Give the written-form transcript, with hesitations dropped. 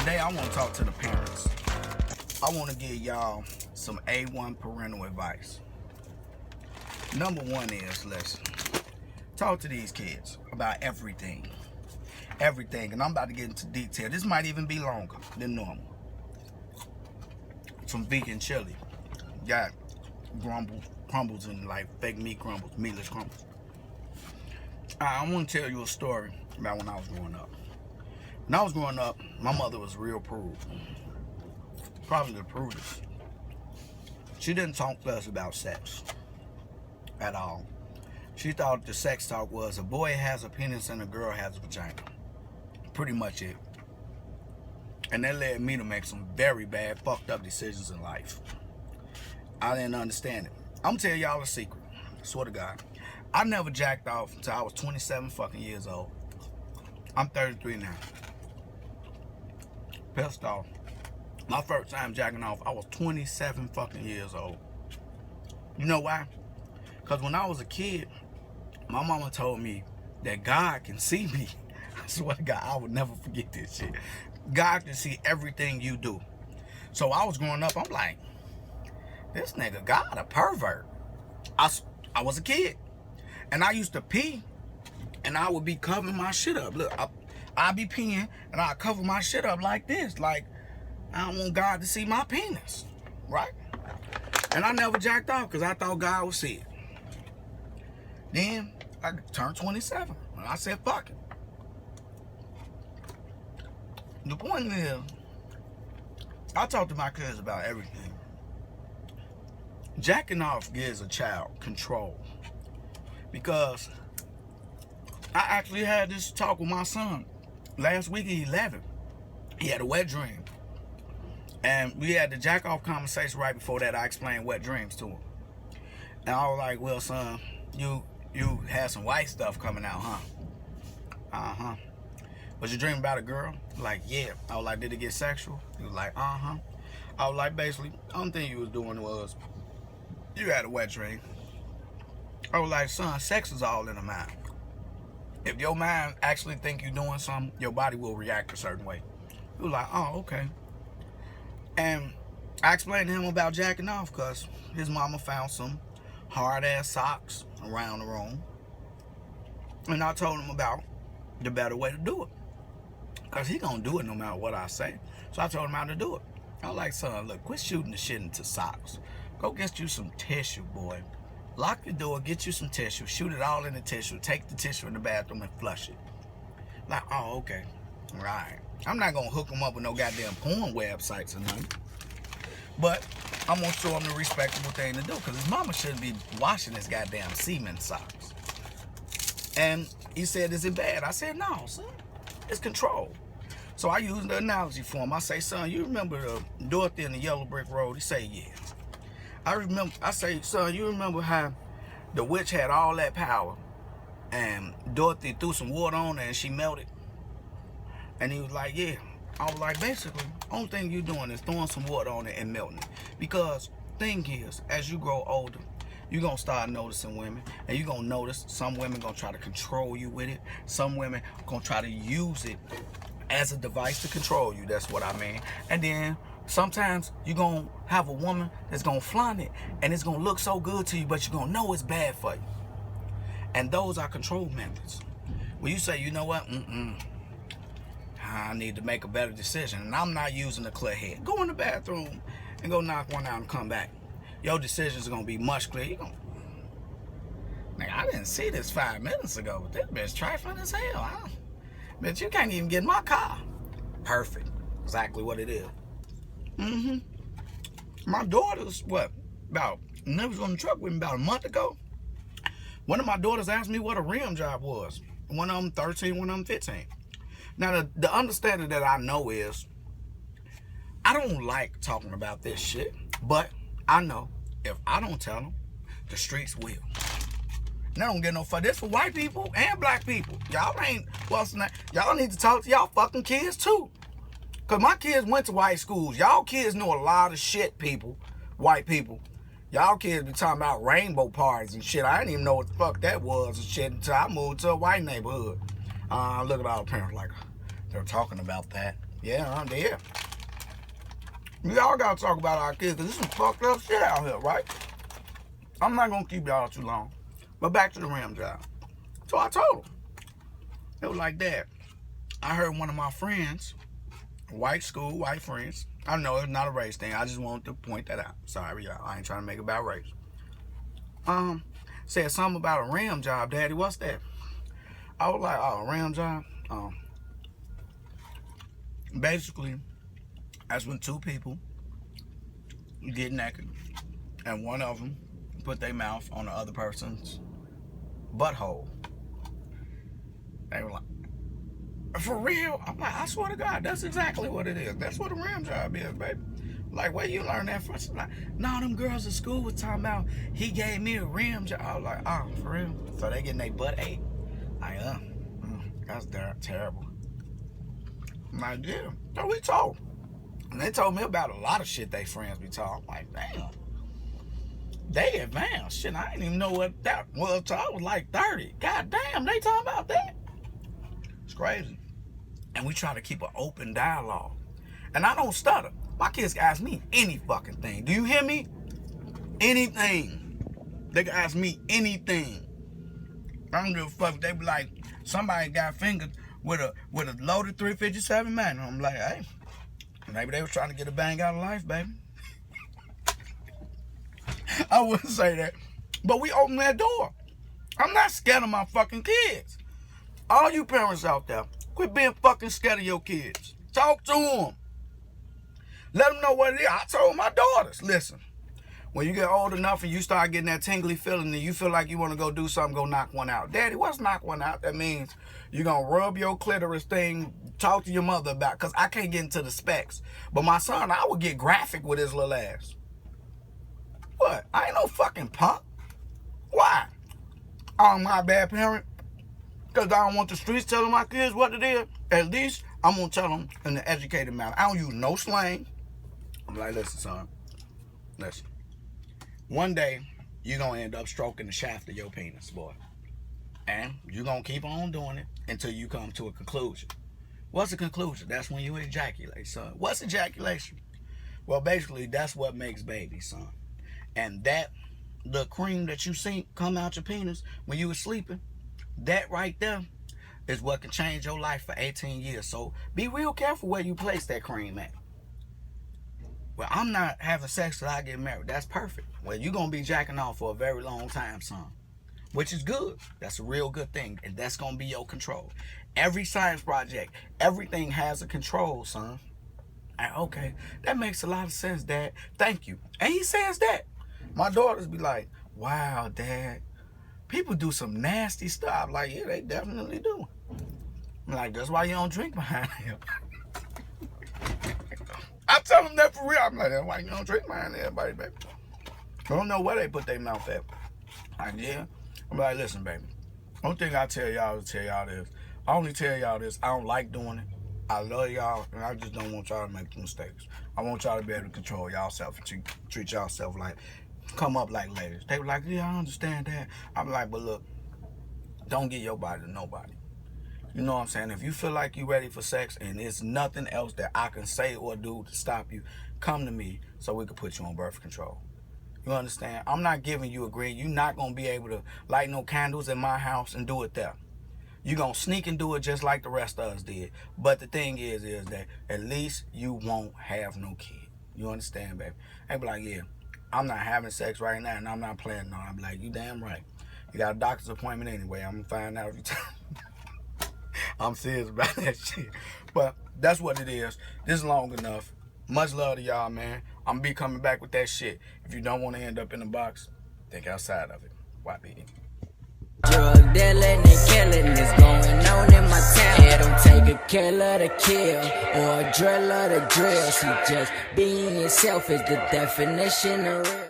Today I want to talk to the parents. I want to give y'all some A1 parental advice. Number one is, listen, talk to these kids about everything. Everything, and I'm about to get into detail. This might even be longer than normal. Some vegan chili. Got crumbles and like fake meat crumbles, meatless crumbles. I want to tell you a story about when I was growing up. When I was growing up, my mother was real prude. Probably the prudest. She didn't talk to us about sex at all. She thought the sex talk was a boy has a penis and a girl has a vagina. Pretty much it. And that led me to make some very bad, fucked up decisions in life. I didn't understand it. I'm gonna tell y'all a secret. I swear to God. I never jacked off until I was 27 fucking years old. I'm 33 now. Pissed off. My first time jacking off, I was 27 fucking years old. You know why? Because when I was a kid, my mama told me that God can see me. I swear to God, I would never forget this shit. God can see everything you do. So I was growing up, I'm like, this nigga God a pervert. I was a kid. And I used to pee, and I would be covering my shit up. Look, I'd be peeing, and I'd cover my shit up like this. Like, I don't want God to see my penis, right? And I never jacked off because I thought God would see it. Then I turned 27, and I said, fuck it. The point is, I talk to my kids about everything. Jacking off gives a child control. Because I actually had this talk with my son last week at 11. He had a wet dream. And we had the jack off conversation right before that. I explained wet dreams to him. And I was like, well, son, you had some white stuff coming out, huh? Uh-huh. Was you dreaming about a girl? Like, yeah. I was like, did it get sexual? He was like, uh-huh. I was like, basically, the only thing you was doing was you had a wet dream. I was like, son, sex is all in the mind. If your mind actually think you're doing something, your body will react a certain way. He was like, oh, okay. And I explained to him about jacking off because his mama found some hard-ass socks around the room. And I told him about the better way to do it. Because he gonna do it no matter what I say. So I told him how to do it. I was like, son, look, quit shooting the shit into socks. Go get you some tissue, boy. Lock the door, get you some tissue, shoot it all in the tissue, take the tissue in the bathroom and flush it. Like, oh, okay. Right. I'm not gonna hook him up with no goddamn porn websites or nothing. But I'm gonna show him the respectable thing to do, because his mama shouldn't be washing his goddamn semen socks. And he said, is it bad? I said, no, son. It's control. So I used the analogy for him. I say, son, you remember Dorothy and the Yellow Brick Road? He say, yeah. I say, son, you remember how the witch had all that power and Dorothy threw some water on her and she melted? And he was like, yeah. I was like, basically, only thing you're doing is throwing some water on it and melting it. Because thing is, as you grow older, you're going to start noticing women. And you're going to notice some women going to try to control you with it. Some women going to try to use it as a device to control you. That's what I mean. And then sometimes you're going to have a woman that's going to flaunt it. And it's going to look so good to you, but you're going to know it's bad for you. And those are control methods. When you say, you know what? I need to make a better decision. And I'm not using a clear head. Go in the bathroom and go knock one out and come back. Your decisions are going to be much clearer. You're gonna... Nigga, I didn't see this 5 minutes ago, but this bitch trifling as hell. Bitch, you can't even get in my car. Perfect. Exactly what it is. My daughter's, never was on the truck with me about a month ago. One of my daughters asked me what a rim job was. One of them 13, one of them 15. Now, the understanding that I know is, I don't like talking about this shit, but I know if I don't tell them, the streets will. And I don't get no fuck. This for white people and black people. Y'all ain't, y'all need to talk to y'all fucking kids too. Because my kids went to white schools. Y'all kids know a lot of shit, people, white people. Y'all kids be talking about rainbow parties and shit. I didn't even know what the fuck that was and shit until I moved to a white neighborhood. Look at all the parents like, they're talking about that. Yeah, I'm there. We all gotta talk about our kids, because there's some fucked up shit out here, right? I'm not gonna keep y'all too long. But back to the rim job. So I told him. It was like that. I heard one of my friends, white school, white friends. I know it's not a race thing. I just wanted to point that out. Sorry, y'all. I ain't trying to make it about race. Said something about a rim job, Daddy. What's that? I was like, oh, a rim job? Basically, that's when two people get naked and one of them put their mouth on the other person's butthole. They were like, for real? I'm like, I swear to God, that's exactly what it is. That's what a rim job is, baby. Like, where you learn that from? She's like, no, them girls at school was talking about he gave me a rim job. I was like, oh, for real? So they getting their butt ate? Like, that's terrible. I'm like, yeah. So we told. And they told me about a lot of shit they friends be talking. I'm like, damn. They advanced. Shit, I didn't even know what that was till I was like 30. God damn, they talking about that? It's crazy. And we try to keep an open dialogue. And I don't stutter. My kids can ask me any fucking thing. Do you hear me? Anything. They can ask me anything. I don't give a fuck. They be like, somebody got fingered with a loaded 357 Magnum. I'm like, hey, maybe they was trying to get a bang out of life, baby. I wouldn't say that. But we open that door. I'm not scared of my fucking kids. All you parents out there, quit being fucking scared of your kids. Talk to them. Let them know what it is. I told my daughters, listen, when you get old enough and you start getting that tingly feeling and you feel like you want to go do something, go knock one out. Daddy, what's knock one out? That means you're going to rub your clitoris thing, talk to your mother about it, because I can't get into the specs. But my son, I would get graphic with his little ass. What? I ain't no fucking punk. Why? I'm my bad parent. Because I don't want the streets telling my kids what it is. At least I'm going to tell them in an educated manner. I don't use no slang. I'm like, listen, son. Listen. One day, you're going to end up stroking the shaft of your penis, boy. And you're going to keep on doing it until you come to a conclusion. What's the conclusion? That's when you ejaculate, son. What's ejaculation? Well, basically, that's what makes babies, son. And that, the cream that you see come out your penis when you were sleeping, that right there is what can change your life for 18 years. So be real careful where you place that cream at. Well, I'm not having sex till I get married. That's perfect. Well, you're going to be jacking off for a very long time, son. Which is good. That's a real good thing. And that's going to be your control. Every science project, everything has a control, son. And okay, that makes a lot of sense, Dad. Thank you. And he says that. My daughters be like, wow, Dad, people do some nasty stuff. Like, yeah, they definitely do. I'm like, that's why you don't drink behind him. I tell them that for real. I'm like, that's why you don't drink behind everybody, baby. I don't know where they put their mouth at. Like, yeah. I'm like, listen, baby. Only thing I tell y'all is this. I only tell y'all this. I don't like doing it. I love y'all, and I just don't want y'all to make mistakes. I want y'all to be able to control y'allself and treat y'allself like, come up like ladies. They were like, yeah, I understand that. I'm like, but look, don't give your body to nobody. You know what I'm saying? If you feel like you're ready for sex and there's nothing else that I can say or do to stop you, come to me so we can put you on birth control. You understand? I'm not giving you a green. You're not going to be able to light no candles in my house and do it there. You're going to sneak and do it just like the rest of us did. But the thing is that at least you won't have no kid. You understand, baby? They be like, yeah, I'm not having sex right now and I'm not planning on it. I'm like, you damn right. You got a doctor's appointment anyway. I'm going to find out every time. I'm serious about that shit. But that's what it is. This is long enough. Much love to y'all, man. I'm going to be coming back with that shit. If you don't want to end up in the box, think outside of it. Y.B.E.T.V. Drug dealing and killing is going on in my town. It don't take a killer to kill or a driller to drill. See, just being yourself is the definition of real.